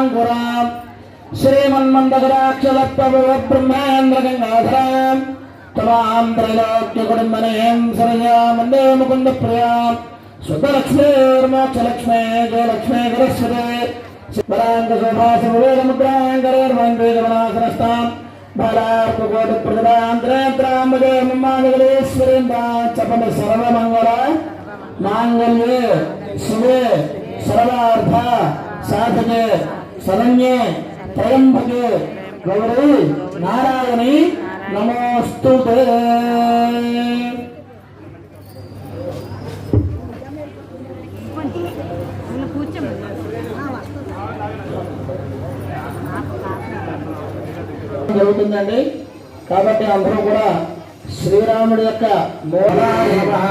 कमलांकुरां श्रीमन्मन्दगराक्षलत्पब्रह्मेन्द्र गंगाधरां तमां त्रैलोक्यकुटुम्बनीं सरयां वन्दे मुकुन्दप्रियां स्वतलक्ष्मीर्मोक्षलक्ष्मे जयलक्ष्मे सरस्वते सिद्धान्तशोभासमुद्राङ्करेर्वन्देजमनासनस्तां बालार्ककोटिप्रदान्त्रयत्राम्बजयमम्मानगरेश्वरीन्द्रां सर्वमङ्गल माङ्गल्ये शिवे सर्वार्थ साधके शरण्ये त्र्यम्बके गौरी नारायणी नमोस्तुते। జరుగుతుందండి కాబట్టి అందరూ కూడా శ్రీరాముడి యొక్క మోహాగ్రహ